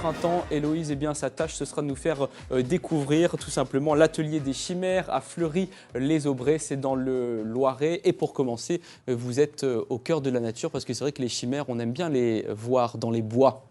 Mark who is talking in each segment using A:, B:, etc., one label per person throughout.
A: printemps, Héloïse, eh bien, sa tâche, ce sera de nous faire découvrir tout simplement l'atelier des chimères à Fleury-les-Aubrais, c'est dans le Loiret. Et pour commencer, vous êtes au cœur de la nature parce que c'est vrai que les chimères, on aime bien les voir dans les bois.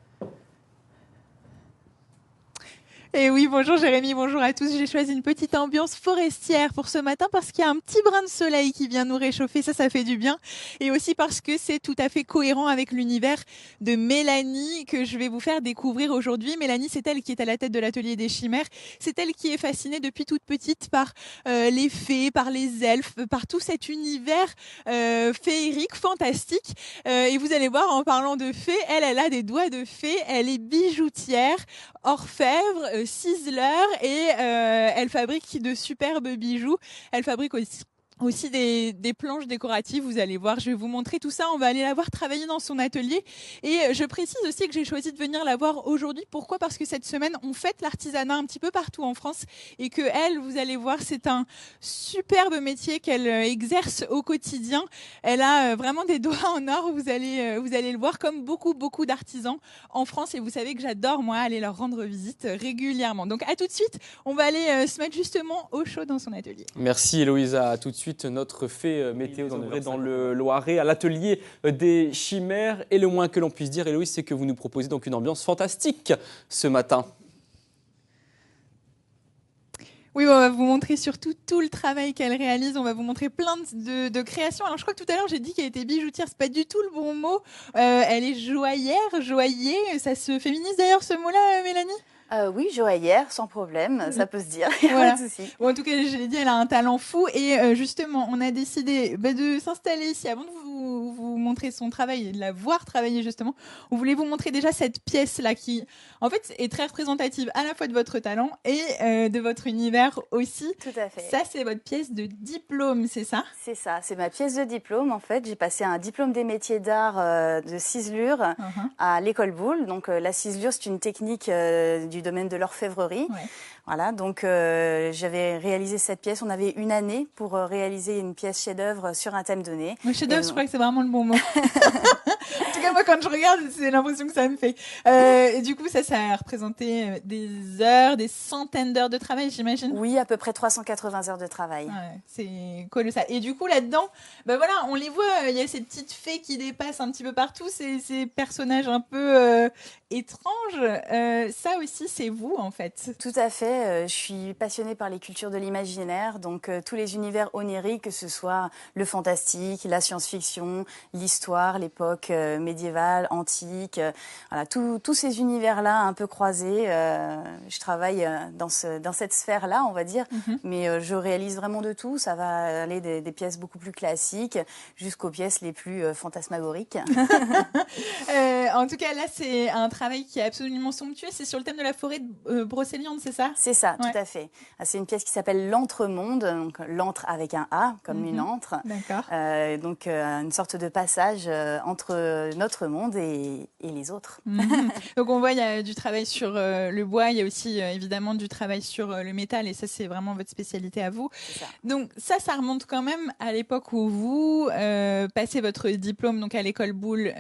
B: Et oui, bonjour Jérémy, bonjour à tous. J'ai choisi une petite ambiance forestière pour ce matin parce qu'il y a un petit brin de soleil qui vient nous réchauffer, ça fait du bien. Et aussi parce que c'est tout à fait cohérent avec l'univers de Mélanie que je vais vous faire découvrir aujourd'hui. Mélanie, c'est elle qui est à la tête de l'atelier des chimères. C'est elle qui est fascinée depuis toute petite par les fées, par les elfes, par tout cet univers féerique, fantastique. Et vous allez voir, en parlant de fées, elle a des doigts de fée, elle est bijoutière, orfèvre, ciseleur et elle fabrique de superbes bijoux. Elle fabrique aussi des planches décoratives, vous allez voir, je vais vous montrer tout ça, on va aller la voir travailler dans son atelier et je précise aussi que j'ai choisi de venir la voir aujourd'hui. Pourquoi ? Parce que cette semaine, on fête l'artisanat un petit peu partout en France et que elle, vous allez voir, c'est un superbe métier qu'elle exerce au quotidien. Elle a vraiment des doigts en or, vous allez le voir, comme beaucoup d'artisans en France et vous savez que j'adore, moi, aller leur rendre visite régulièrement. Donc à tout de suite, on va aller se mettre justement au chaud dans son atelier.
A: Merci Héloïse, à tout de suite. Notre fée météo dans le Loiret, à l'atelier des chimères. Et le moins que l'on puisse dire, Héloïse, c'est que vous nous proposez donc une ambiance fantastique ce matin.
B: Oui, on va vous montrer surtout tout le travail qu'elle réalise. On va vous montrer plein de créations. Alors, je crois que tout à l'heure, j'ai dit qu'elle était bijoutière. C'est pas du tout le bon mot. Elle est joaillère, joaillier. Ça se féminise d'ailleurs, ce mot-là, Mélanie ?
C: Oui, joaillière, sans problème, ça peut se dire,
B: voilà.
C: Pas de souci.
B: Bon, en tout cas, je l'ai dit, elle a un talent fou. Et justement, on a décidé de s'installer ici avant de vous montrer son travail et de la voir travailler justement. On voulait vous montrer déjà cette pièce-là qui, en fait, est très représentative à la fois de votre talent et de votre univers aussi.
C: Tout à fait.
B: Ça, c'est votre pièce de diplôme, c'est ça ?
C: C'est ça, c'est ma pièce de diplôme. En fait, j'ai passé un diplôme des métiers d'art de ciselure à l'école Boulle. Donc, la ciselure, c'est une technique du domaine de l'orfèvrerie. Ouais. Voilà, donc j'avais réalisé cette pièce. On avait une année pour réaliser une pièce chef-d'œuvre sur un thème donné.
B: Le chef-d'œuvre, je crois que c'est vraiment le bon mot. En tout cas, moi, quand je regarde, c'est l'impression que ça me fait. Et du coup, ça a représenté des heures, des centaines d'heures de travail, j'imagine.
C: Oui, à peu près 380 heures de travail.
B: Ouais, c'est colossal. Et du coup, là-dedans, ben voilà, on les voit, il y a ces petites fées qui dépassent un petit peu partout, ces personnages un peu étranges. Ça aussi, c'est vous, en fait.
C: Tout à fait. Je suis passionnée par les cultures de l'imaginaire, donc tous les univers oniriques, que ce soit le fantastique, la science-fiction, l'histoire, l'époque médiévale, antique, voilà, tous ces univers-là un peu croisés. Je travaille dans cette sphère-là, on va dire, mais je réalise vraiment de tout. Ça va aller des pièces beaucoup plus classiques jusqu'aux pièces les plus fantasmagoriques.
B: En tout cas, là, c'est un travail qui est absolument somptueux. C'est sur le thème de la forêt de Brocéliande, c'est ça ?
C: C'est ça, tout à fait. C'est une pièce qui s'appelle l'Entremonde, donc l'antre avec un A, comme une antre.
B: D'accord.
C: Donc une sorte de passage entre notre monde et les autres.
B: Donc on voit, il y a du travail sur le bois, il y a aussi évidemment du travail sur le métal, et ça, c'est vraiment votre spécialité à vous.
C: Ça.
B: Donc ça remonte quand même à l'époque où vous passez votre diplôme donc à l'école Boulle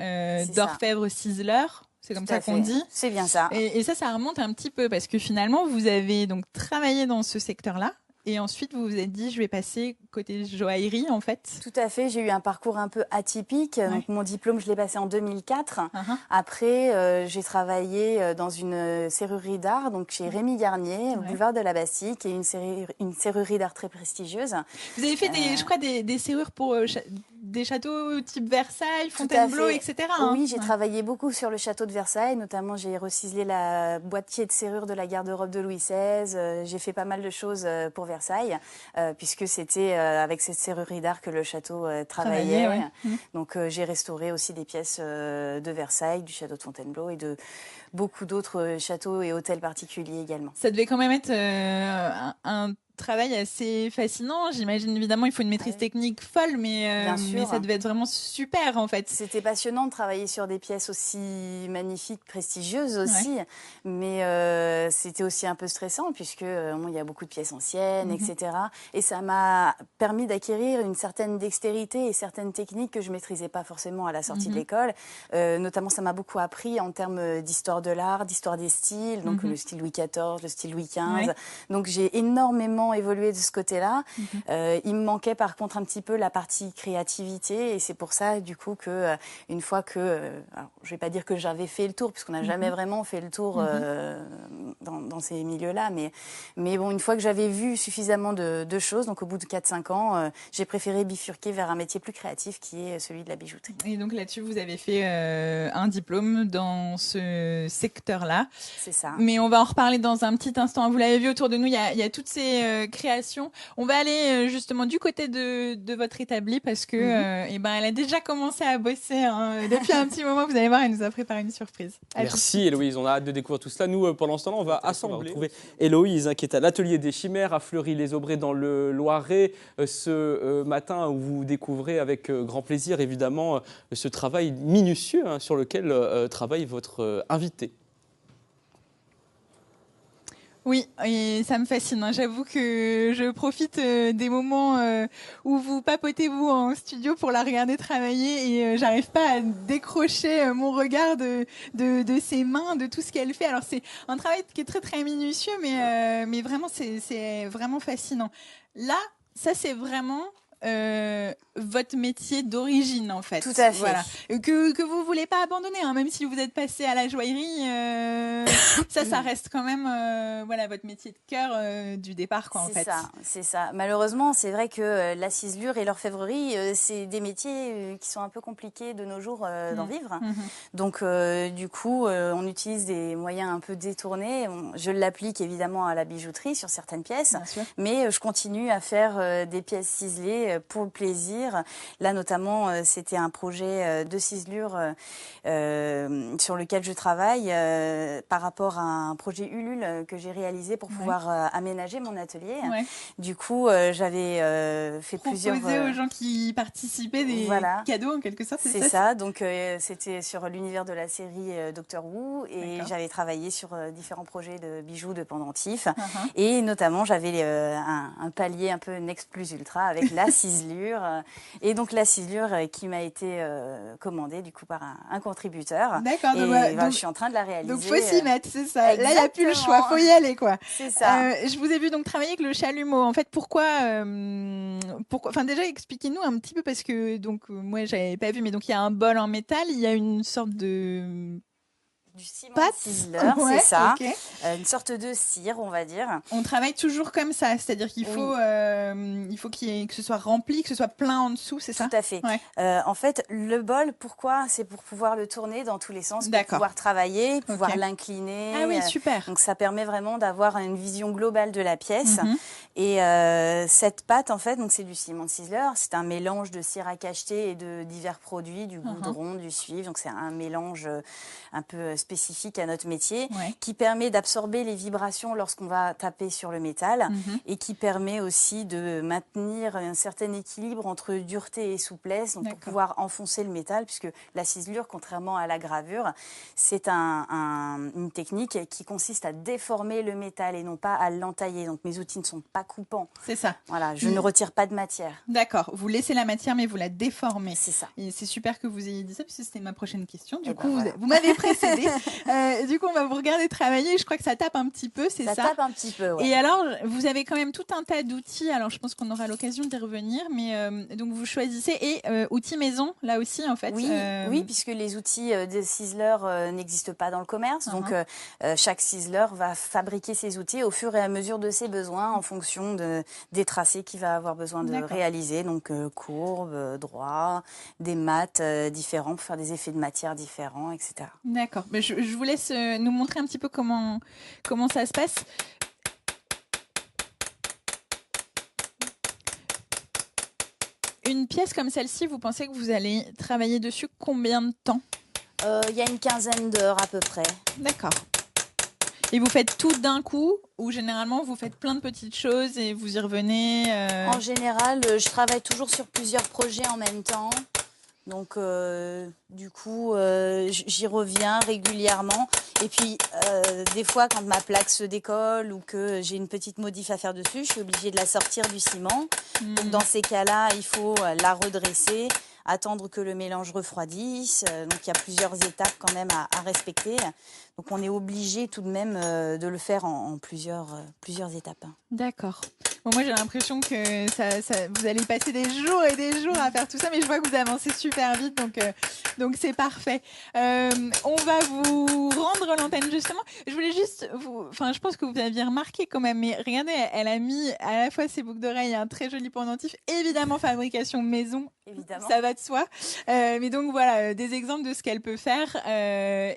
B: d'orfèvre ciseleur. C'est comme ça qu'on dit.
C: C'est bien ça.
B: Et ça remonte un petit peu parce que finalement, vous avez donc travaillé dans ce secteur-là. Et ensuite, vous vous êtes dit, je vais passer côté joaillerie, en fait.
C: Tout à fait. J'ai eu un parcours un peu atypique. Ouais. Donc, mon diplôme, je l'ai passé en 2004. Après, j'ai travaillé dans une serrurerie d'art, donc chez Rémi Garnier, au boulevard de la Bastille, qui est une serrurerie d'art très prestigieuse.
B: Vous avez fait, je crois, des serrures pour des châteaux type Versailles, Fontainebleau, etc.
C: Oui, j'ai travaillé beaucoup sur le château de Versailles. Notamment, j'ai reciselé la boîtier de serrure de la garde-robe de Louis XVI. J'ai fait pas mal de choses pour Versailles, puisque c'était avec cette serrurerie d'art que le château travaillait. Ouais. Donc, j'ai restauré aussi des pièces de Versailles, du château de Fontainebleau et de beaucoup d'autres châteaux et hôtels particuliers également.
B: Ça devait quand même être travail assez fascinant. J'imagine évidemment il faut une maîtrise technique folle, mais ça devait être vraiment super en fait.
C: C'était passionnant de travailler sur des pièces aussi magnifiques, prestigieuses aussi, mais c'était aussi un peu stressant puisque il y a beaucoup de pièces anciennes, etc. Et ça m'a permis d'acquérir une certaine dextérité et certaines techniques que je maîtrisais pas forcément à la sortie de l'école. Notamment, ça m'a beaucoup appris en termes d'histoire de l'art, d'histoire des styles, donc le style Louis XIV, le style Louis XV. Donc j'ai énormément évolué de ce côté-là. Il me manquait par contre un petit peu la partie créativité et c'est pour ça du coup que une fois que, alors, je vais pas dire que j'avais fait le tour puisqu'on n'a jamais vraiment fait le tour dans ces milieux-là, mais bon, une fois que j'avais vu suffisamment de choses, donc au bout de 4-5 ans, j'ai préféré bifurquer vers un métier plus créatif qui est celui de la bijouterie.
B: Et donc là-dessus, vous avez fait un diplôme dans ce secteur-là.
C: C'est ça.
B: Mais on va en reparler dans un petit instant. Vous l'avez vu autour de nous, il y a toutes ces créations. On va aller justement du côté de votre établi parce que elle a déjà commencé à bosser depuis un petit moment. Vous allez voir, elle nous a préparé une surprise.
A: Merci Héloïse, on a hâte de découvrir tout cela. Nous, pendant ce temps-là, on va assembler. On va retrouver Héloïse qui est à l'atelier des chimères à Fleury-les-Aubrais dans le Loiret ce matin où vous découvrez avec grand plaisir évidemment ce travail minutieux sur lequel travaille votre invité.
B: Oui, et ça me fascine. J'avoue que je profite des moments où vous papotez vous en studio pour la regarder travailler et j'arrive pas à décrocher mon regard de ses mains, de tout ce qu'elle fait. Alors c'est un travail qui est très très minutieux, mais vraiment c'est vraiment fascinant. Là, ça c'est vraiment votre métier d'origine en fait.
C: Tout à fait.
B: Voilà. Que vous voulez pas abandonner, même si vous êtes passé à la joaillerie, ça reste quand même votre métier de cœur du départ quoi en fait.
C: C'est ça. Malheureusement, c'est vrai que la ciselure et l'orfèvrerie, c'est des métiers qui sont un peu compliqués de nos jours d'en vivre. Donc du coup, on utilise des moyens un peu détournés. Je l'applique évidemment à la bijouterie sur certaines pièces, mais je continue à faire des pièces ciselées pour le plaisir. Là, notamment, c'était un projet de ciselure sur lequel je travaille par rapport à un projet Ulule que j'ai réalisé pour pouvoir aménager mon atelier. Du coup, j'avais fait plusieurs...
B: Proposer aux gens qui participaient des cadeaux, en quelque sorte,
C: c'est ça. Donc, c'était sur l'univers de la série Doctor Who et j'avais travaillé sur différents projets de bijoux, de pendentifs. Et notamment, j'avais un palier un peu next plus ultra avec la ciselure. Et donc la ciselure qui m'a été commandée du coup par un contributeur.
B: D'accord.
C: Et je suis en train de la réaliser.
B: Donc faut s'y mettre, c'est ça. Exactement. Là il n'y a plus le choix, faut y aller quoi.
C: C'est ça.
B: Je vous ai vu donc travailler avec le chalumeau. En fait, pourquoi Enfin déjà expliquez-nous un petit peu parce que donc moi j'avais pas vu, mais donc il y a un bol en métal, il y a une sorte de
C: du ciment ciseleur, c'est ça. Une sorte de cire, on va dire.
B: On travaille toujours comme ça, c'est-à-dire qu'il faut, que ce soit rempli, que ce soit plein en dessous, c'est ça?
C: Tout à fait. En fait, le bol, pourquoi? C'est pour pouvoir le tourner dans tous les sens, pour pouvoir travailler, pouvoir l'incliner.
B: Ah oui, super.
C: Donc ça permet vraiment d'avoir une vision globale de la pièce. Et cette pâte, en fait, donc c'est du ciment ciseleur. C'est un mélange de cire à cacheter et de divers produits, du goudron, du suif. Donc c'est un mélange un peu spécifique à notre métier, qui permet d'absorber les vibrations lorsqu'on va taper sur le métal et qui permet aussi de maintenir un certain équilibre entre dureté et souplesse, donc pour pouvoir enfoncer le métal, puisque la ciselure, contrairement à la gravure, c'est une technique qui consiste à déformer le métal et non pas à l'entailler. Donc mes outils ne sont pas coupants.
B: C'est ça.
C: Voilà, je ne retire pas de matière.
B: D'accord, vous laissez la matière mais vous la déformez.
C: C'est ça.
B: Et c'est super que vous ayez dit ça, puisque c'était ma prochaine question. Du coup, vous m'avez précédé. Du coup, on va vous regarder travailler. Je crois que ça tape un petit peu, c'est ça?
C: Ça tape un petit peu,
B: Et alors, vous avez quand même tout un tas d'outils. Alors, je pense qu'on aura l'occasion d'y revenir. Mais donc, vous choisissez. Et outils maison, là aussi, en fait.
C: Oui, puisque les outils de ciseleur n'existent pas dans le commerce. Donc, chaque ciseleur va fabriquer ses outils au fur et à mesure de ses besoins en fonction des tracés qu'il va avoir besoin de réaliser. Donc, courbes, droits, des maths différents pour faire des effets de matière différents, etc.
B: D'accord. Mais je vous laisse nous montrer un petit peu comment ça se passe. Une pièce comme celle-ci, vous pensez que vous allez travailler dessus combien de temps?
C: Il y a une quinzaine d'heures à peu près.
B: D'accord. Et vous faites tout d'un coup ou généralement vous faites plein de petites choses et vous y revenez
C: En général, je travaille toujours sur plusieurs projets en même temps. Donc, du coup, j'y reviens régulièrement. Et puis, des fois, quand ma plaque se décolle ou que j'ai une petite modif à faire dessus, je suis obligée de la sortir du ciment. Donc, dans ces cas-là, il faut la redresser, attendre que le mélange refroidisse. Donc, il y a plusieurs étapes quand même à respecter. Donc, on est obligé tout de même de le faire en plusieurs étapes.
B: D'accord. Bon, moi, j'ai l'impression que vous allez passer des jours et des jours à faire tout ça, mais je vois que vous avancez super vite, donc c'est parfait. On va vous rendre l'antenne justement. Je voulais juste je pense que vous aviez remarqué quand même, mais regardez, elle a mis à la fois ses boucles d'oreilles et un très joli pendentif, évidemment fabrication maison.
C: Évidemment.
B: Ça va de soi. Mais donc voilà, des exemples de ce qu'elle peut faire.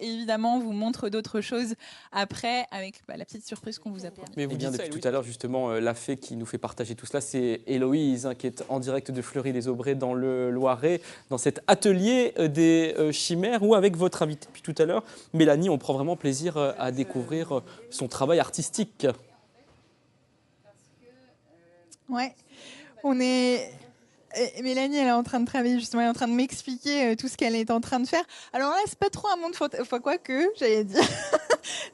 B: Évidemment, on vous montre d'autres choses après avec la petite surprise qu'on vous a promis.
A: Mais vous dites depuis tout à l'heure justement la fée qui nous fait partager tout cela, c'est Héloïse qui est en direct de Fleury-les-Aubrais dans le Loiret, dans cet atelier des chimères où avec votre invitée depuis tout à l'heure, Mélanie, on prend vraiment plaisir à découvrir son travail artistique.
B: Ouais, on est... Mélanie, elle est en train de travailler justement, elle est en train de m'expliquer tout ce qu'elle est en train de faire. Alors là, c'est pas trop un monde quoi que, j'allais dire.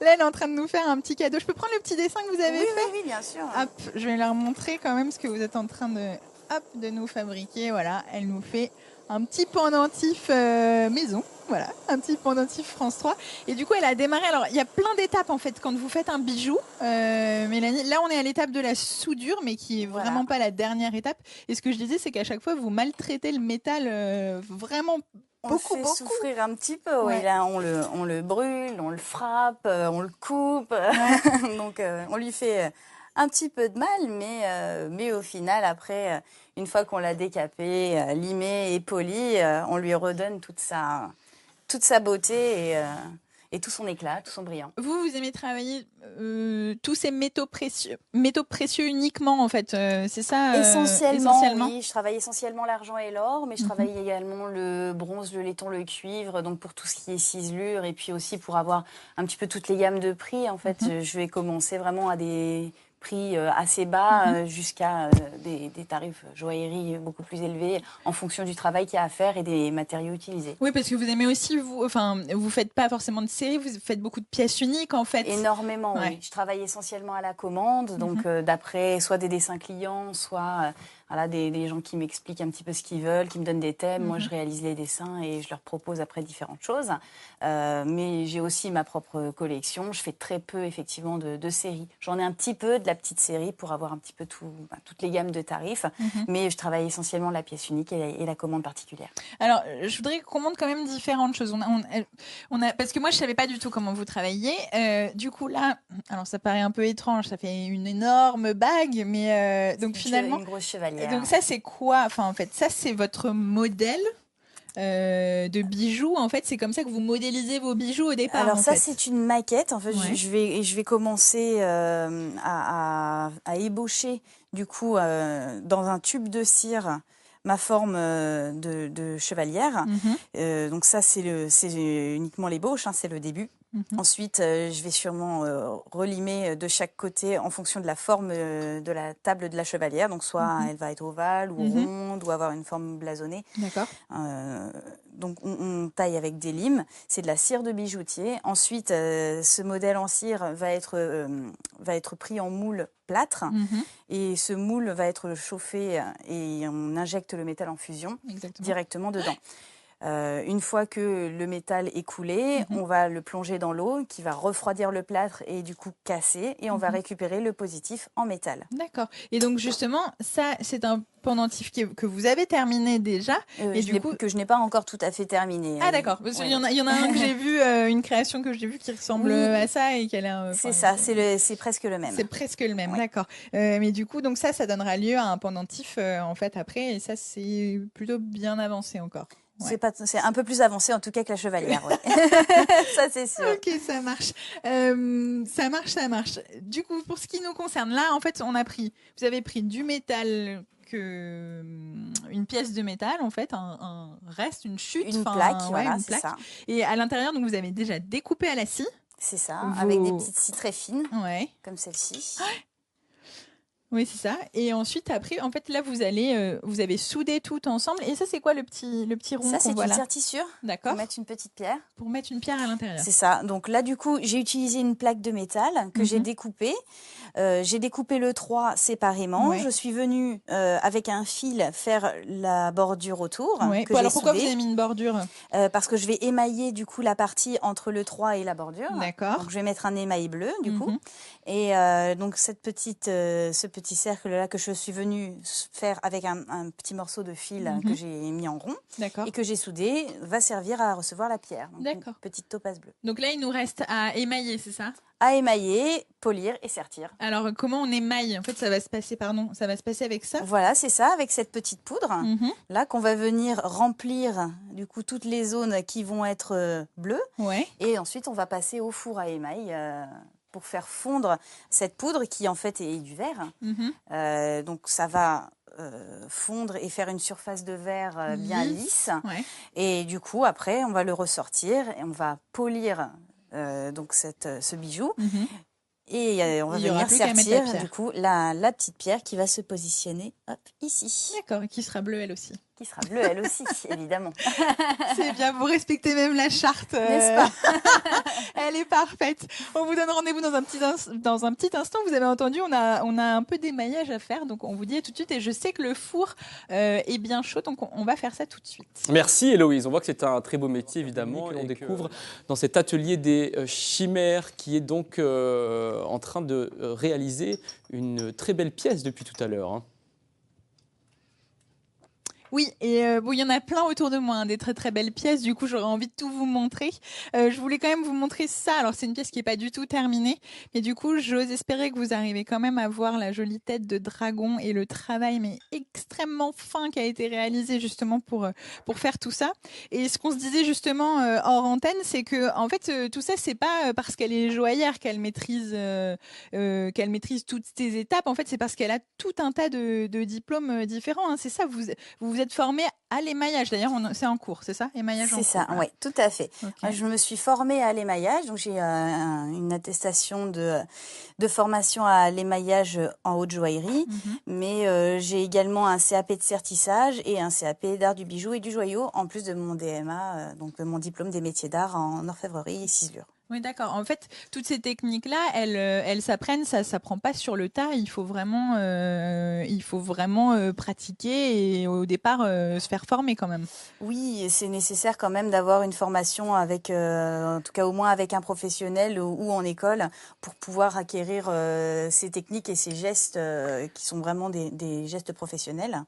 B: Là, elle est en train de nous faire un petit cadeau. Je peux prendre le petit dessin que vous avez fait ?
C: Oui, bien sûr.
B: Hop, je vais leur montrer quand même ce que vous êtes en train de nous fabriquer. Voilà, elle nous fait un petit pendentif maison. Voilà, un petit pendentif France 3. Et du coup, elle a démarré. Alors, il y a plein d'étapes en fait quand vous faites un bijou, Mélanie. Là, on est à l'étape de la soudure, mais qui est vraiment pas la dernière étape. Et ce que je disais, c'est qu'à chaque fois, vous maltraitez le métal vraiment.
C: On le fait souffrir un petit peu, oui. Là, on le brûle, on le frappe, on le coupe. Ouais. Donc, on lui fait un petit peu de mal, mais au final, après, une fois qu'on l'a décapé, limé et poli, on lui redonne toute sa beauté et tout son éclat, tout son brillant.
B: Vous aimez travailler tous ces métaux précieux uniquement, en fait, c'est ça
C: essentiellement, oui. Je travaille essentiellement l'argent et l'or, mais je travaille également le bronze, le laiton, le cuivre, donc pour tout ce qui est ciselure, et puis aussi pour avoir un petit peu toutes les gammes de prix. En fait, je vais commencer vraiment à des prix assez bas jusqu'à des tarifs joaillerie beaucoup plus élevés en fonction du travail qu'il y a à faire et des matériaux utilisés.
B: Oui, parce que vous aimez aussi, vous faites pas forcément de série, vous faites beaucoup de pièces uniques en fait.
C: Énormément, oui. Je travaille essentiellement à la commande, donc d'après soit des dessins clients, soit des gens qui m'expliquent un petit peu ce qu'ils veulent, qui me donnent des thèmes. Moi, je réalise les dessins et je leur propose après différentes choses. Mais j'ai aussi ma propre collection. Je fais très peu, effectivement, de séries. J'en ai un petit peu de la petite série pour avoir un petit peu toutes les gammes de tarifs. Mais je travaille essentiellement la pièce unique et la commande particulière.
B: Alors, je voudrais qu'on montre quand même différentes choses. Parce que moi, je savais pas du tout comment vous travailliez. Du coup, là, alors ça paraît un peu étrange. Ça fait une énorme bague, mais donc finalement...
C: Une grosse chevalière.
B: Donc ça, c'est quoi ? Enfin, en fait, ça, c'est votre modèle de bijoux. En fait, c'est comme ça que vous modélisez vos bijoux au départ.
C: Alors ça, c'est une maquette. En fait, je vais commencer à ébaucher du coup dans un tube de cire ma forme de chevalière. Donc ça, c'est uniquement l'ébauche, c'est le début. Ensuite, je vais sûrement relimer de chaque côté en fonction de la forme de la table de la chevalière. Donc, soit elle va être ovale ou ronde ou avoir une forme blasonnée.
B: D'accord.
C: Donc, on taille avec des limes. C'est de la cire de bijoutier. Ensuite, ce modèle en cire va être pris en moule plâtre. Et ce moule va être chauffé et on injecte le métal en fusion directement dedans. Une fois que le métal est coulé, on va le plonger dans l'eau qui va refroidir le plâtre et du coup casser et on va récupérer le positif en métal.
B: D'accord. Et donc justement, ça c'est un pendentif que vous avez terminé déjà.
C: Et que je n'ai pas encore tout à fait terminé.
B: Ah d'accord. Parce qu'il y en a un que j'ai vu, une création que j'ai vue qui ressemble à ça et qu'elle a.
C: C'est ça, c'est presque le même.
B: C'est presque le même, d'accord. Mais du coup, donc ça donnera lieu à un pendentif en fait après et ça c'est plutôt bien avancé encore.
C: Ouais. C'est un peu plus avancé en tout cas que la chevalière. Ça c'est sûr.
B: Ok, ça marche. Ça marche. Du coup, pour ce qui nous concerne, là en fait, vous avez pris du métal, une pièce de métal en fait, un reste, une chute,
C: une plaque,
B: une
C: c'est
B: plaque.
C: ça.
B: Et à l'intérieur, donc vous avez déjà découpé à la scie.
C: C'est ça, avec des petites scies très fines, comme celle-ci.
B: Oui, c'est ça. Et ensuite, après, en fait, là, vous avez soudé tout ensemble. Et ça, c'est quoi le petit rond qu'on voit là?
C: Ça, c'est une tire-tissure.
B: D'accord.
C: Pour mettre une petite pierre.
B: Pour mettre une pierre à l'intérieur.
C: C'est ça. Donc là, du coup, j'ai utilisé une plaque de métal que j'ai découpée. J'ai découpé le 3 séparément. Ouais. Je suis venue avec un fil faire la bordure autour.
B: Ouais. Alors pourquoi vous avez mis une bordure?
C: Parce que je vais émailler du coup la partie entre le 3 et la bordure.
B: D'accord.
C: Donc je vais mettre un émail bleu du coup. Et donc ce petit cercle-là que je suis venue faire avec un petit morceau de fil que j'ai mis en rond et que j'ai soudé va servir à recevoir la pierre.
B: D'accord.
C: Petite topaze bleue.
B: Donc là, il nous reste à émailler, c'est ça?
C: À émailler, polir et sertir.
B: Alors, comment on émaille? En fait, ça va se passer avec ça?
C: Voilà, c'est ça, avec cette petite poudre, là, qu'on va venir remplir, du coup, toutes les zones qui vont être bleues.
B: Ouais.
C: Et ensuite, on va passer au four à émail pour faire fondre cette poudre qui, en fait, est du verre. Donc, ça va fondre et faire une surface de verre bien lisse.
B: Ouais.
C: Et du coup, après, on va le ressortir et on va polir donc ce bijou. Et on va venir sertir du coup la petite pierre qui va se positionner ici.
B: D'accord, qui sera bleue elle aussi.
C: Qui sera bleue elle aussi, évidemment.
B: C'est bien, vous respectez même la charte.
C: N'est-ce pas?
B: Elle est parfaite. On vous donne rendez-vous dans un petit instant. Vous avez entendu, on a un peu d'émaillage à faire, donc on vous dit tout de suite. Et je sais que le four est bien chaud, donc on va faire ça tout de suite.
A: Merci Héloïse. On voit que c'est un très beau métier évidemment que l'on découvre dans cet atelier des chimères qui est donc en train de réaliser une très belle pièce depuis tout à l'heure.
B: Oui, et il y en a plein autour de moi, des très très belles pièces. Du coup, j'aurais envie de tout vous montrer. Je voulais quand même vous montrer ça. Alors, c'est une pièce qui n'est pas du tout terminée, mais du coup, j'ose espérer que vous arrivez quand même à voir la jolie tête de dragon et le travail mais extrêmement fin qui a été réalisé justement pour faire tout ça. Et ce qu'on se disait justement hors antenne, c'est que en fait, tout ça, c'est pas parce qu'elle est joaillère qu'elle maîtrise toutes ces étapes. En fait, c'est parce qu'elle a tout un tas de diplômes différents. Hein. C'est ça, vous êtes formé à l'émaillage, d'ailleurs, c'est en cours, c'est ça? Émaillage en cours.
C: C'est ça, oui, tout à fait. Okay. Je me suis formée à l'émaillage, donc j'ai une attestation de formation à l'émaillage en haute joaillerie, mais j'ai également un CAP de sertissage et un CAP d'art du bijou et du joyau, en plus de mon DMA, donc mon diplôme des métiers d'art en orfèvrerie et ciselure.
B: Oui, d'accord. En fait, toutes ces techniques-là, elles s'apprennent, ça s'apprend pas sur le tas. Il faut vraiment pratiquer et au départ se faire former quand même.
C: Oui, c'est nécessaire quand même d'avoir une formation avec, en tout cas au moins avec un professionnel ou en école pour pouvoir acquérir ces techniques et ces gestes qui sont vraiment des gestes professionnels.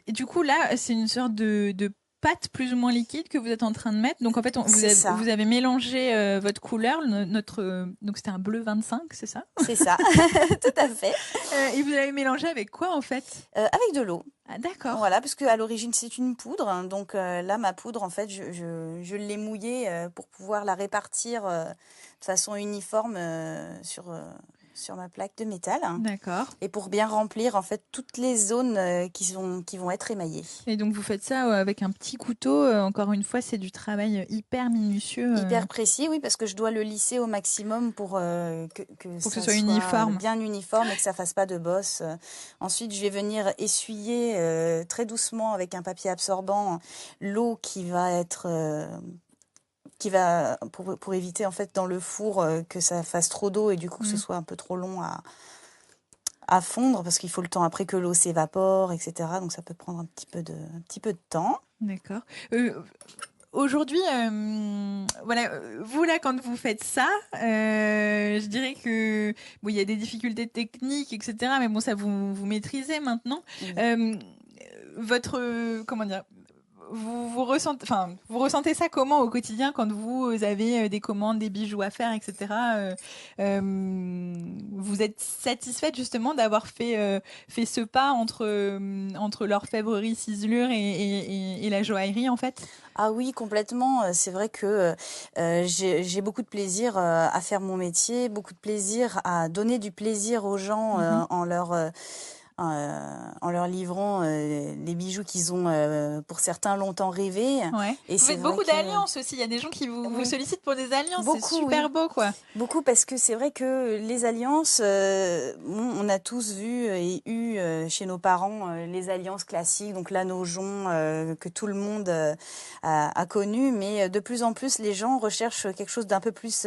B: Du coup, là, c'est une sorte de pâte plus ou moins liquide que vous êtes en train de mettre. Donc en fait, vous avez mélangé votre couleur, donc c'était un bleu 25, c'est ça?
C: C'est ça, tout à fait.
B: Et vous l'avez mélangé avec quoi en fait?
C: Avec de l'eau.
B: Ah, d'accord.
C: Voilà, parce qu'à l'origine c'est une poudre, hein, donc là ma poudre en fait je l'ai mouillée pour pouvoir la répartir de façon uniforme sur ma plaque de métal.
B: D'accord.
C: Et pour bien remplir en fait toutes les zones qui vont être émaillées.
B: Et donc vous faites ça avec un petit couteau. Encore une fois, c'est du travail hyper minutieux.
C: Hyper précis, oui, parce que je dois le lisser au maximum pour que
B: ce soit uniforme.
C: Bien uniforme et que ça fasse pas de bosse. Ensuite, je vais venir essuyer très doucement avec un papier absorbant l'eau qui va être pour éviter en fait dans le four que ça fasse trop d'eau et du coup que ce soit un peu trop long à fondre parce qu'il faut le temps après que l'eau s'évapore, etc. Donc ça peut prendre un petit peu de temps.
B: D'accord. Aujourd'hui, voilà, vous là, quand vous faites ça, je dirais que il y a des difficultés techniques, etc. Mais bon, ça vous maîtrisez maintenant. Comment dire? Vous ressentez ça comment au quotidien quand vous avez des commandes, des bijoux à faire, etc. Vous êtes satisfaite justement d'avoir fait ce pas entre l'orfèvrerie, ciselure et la joaillerie en fait?
C: Ah oui, complètement. C'est vrai que j'ai beaucoup de plaisir à faire mon métier, beaucoup de plaisir à donner du plaisir aux gens en leur en leur livrant les bijoux qu'ils ont pour certains longtemps rêvé.
B: Ouais.
C: Et
B: vous faites beaucoup d'alliances aussi, il y a des gens qui vous sollicitent pour des alliances, c'est super beau quoi.
C: Beaucoup parce que c'est vrai que les alliances, on a tous vu et eu chez nos parents les alliances classiques, donc l'anneau jonc que tout le monde a connu, mais de plus en plus les gens recherchent quelque chose d'un peu plus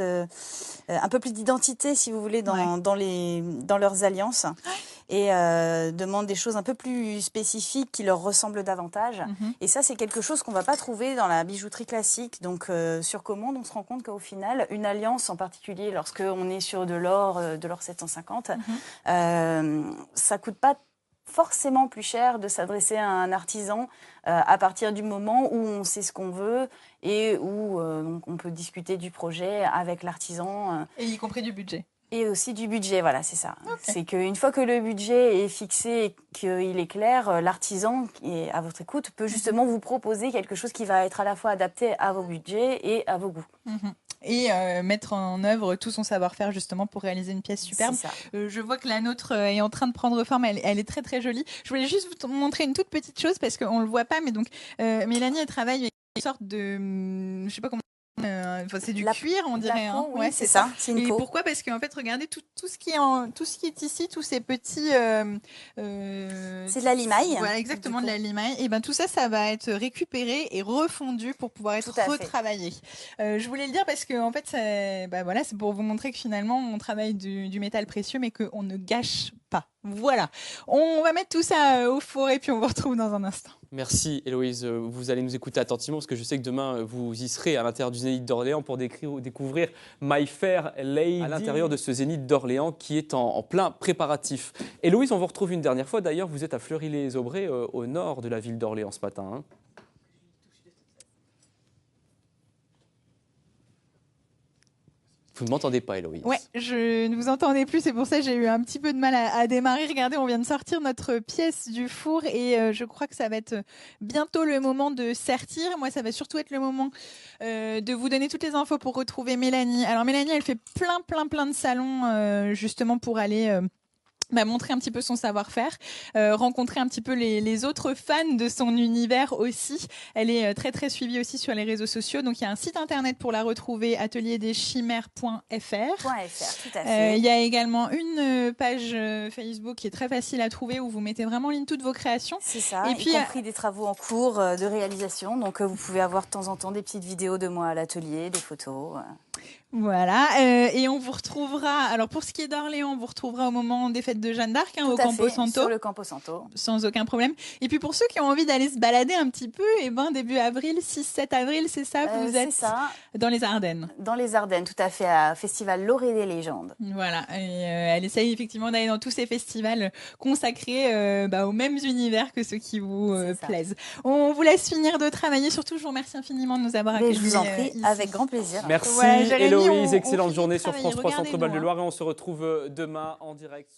C: d'identité, si vous voulez, dans leurs alliances. Et demandent des choses un peu plus spécifiques qui leur ressemblent davantage. Et ça, c'est quelque chose qu'on ne va pas trouver dans la bijouterie classique. Donc, sur commande, on se rend compte qu'au final, une alliance en particulier, lorsqu'on est sur de l'or 750, ça ne coûte pas forcément plus cher de s'adresser à un artisan à partir du moment où on sait ce qu'on veut et où donc on peut discuter du projet avec l'artisan.
B: Et y compris du budget.
C: Et aussi du budget, voilà, c'est ça.
B: Okay.
C: C'est qu'une fois que le budget est fixé et qu'il est clair, l'artisan qui est à votre écoute peut justement vous proposer quelque chose qui va être à la fois adapté à vos budgets et à vos goûts.
B: Et mettre en œuvre tout son savoir-faire justement pour réaliser une pièce superbe. Je vois que la nôtre est en train de prendre forme, elle est très très jolie. Je voulais juste vous montrer une toute petite chose parce qu'on ne le voit pas, mais donc Mélanie, elle travaille avec une sorte de, je sais pas comment. C'est du cuir, on dirait.
C: Peau, oui, c'est ça. C'est une peau.
B: Pourquoi? Parce qu'en fait, regardez tout ce qui est ici, tous ces petits.
C: C'est de la limaille.
B: Voilà, exactement de la limaille. Et ben tout ça, ça va être récupéré et refondu pour pouvoir être retravaillé. Je voulais le dire parce que en fait, c'est pour vous montrer que finalement, on travaille du métal précieux, mais qu'on ne gâche pas. Voilà. On va mettre tout ça au four et puis on vous retrouve dans un instant.
A: Merci Héloïse, vous allez nous écouter attentivement parce que je sais que demain vous y serez à l'intérieur du Zénith d'Orléans pour découvrir My Fair Lady à l'intérieur de ce Zénith d'Orléans qui est en plein préparatif. Héloïse, on vous retrouve une dernière fois, d'ailleurs vous êtes à Fleury-les-Aubrais au nord de la ville d'Orléans ce matin. Hein. Vous ne m'entendez pas, Héloïse?
B: Ouais, je ne vous entendais plus, c'est pour ça que j'ai eu un petit peu de mal à démarrer. Regardez, on vient de sortir notre pièce du four et je crois que ça va être bientôt le moment de sertir. Moi, ça va surtout être le moment de vous donner toutes les infos pour retrouver Mélanie. Alors Mélanie, elle fait plein de salons justement pour aller... montrer un petit peu son savoir-faire, rencontrer un petit peu les autres fans de son univers aussi. Elle est très très suivie aussi sur les réseaux sociaux. Donc il y a un site internet pour la retrouver, atelierdeschimères.fr.
C: Tout à fait.
B: Il y a également une page Facebook qui est très facile à trouver où vous mettez vraiment en ligne toutes vos créations.
C: C'est ça, y compris des travaux en cours de réalisation. Donc vous pouvez avoir de temps en temps des petites vidéos de moi à l'atelier, des photos.
B: Voilà, et on vous retrouvera, alors pour ce qui est d'Orléans, on vous retrouvera au moment des fêtes de Jeanne d'Arc, au Campo Santo.
C: Sur le Campo Santo.
B: Sans aucun problème. Et puis pour ceux qui ont envie d'aller se balader un petit peu, début avril, 6-7 avril, c'est ça, vous êtes dans les Ardennes.
C: Dans les Ardennes, tout à fait, à Festival L'Orée des Légendes.
B: Voilà, et elle essaye effectivement d'aller dans tous ces festivals consacrés aux mêmes univers que ceux qui vous plaisent. On vous laisse finir de travailler, surtout je vous remercie infiniment de nous avoir accueillis.
C: Je vous en prie, avec grand plaisir.
A: Merci Héloïse, excellente journée sur France 3 Centre-Val de Loire et on se retrouve demain en direct.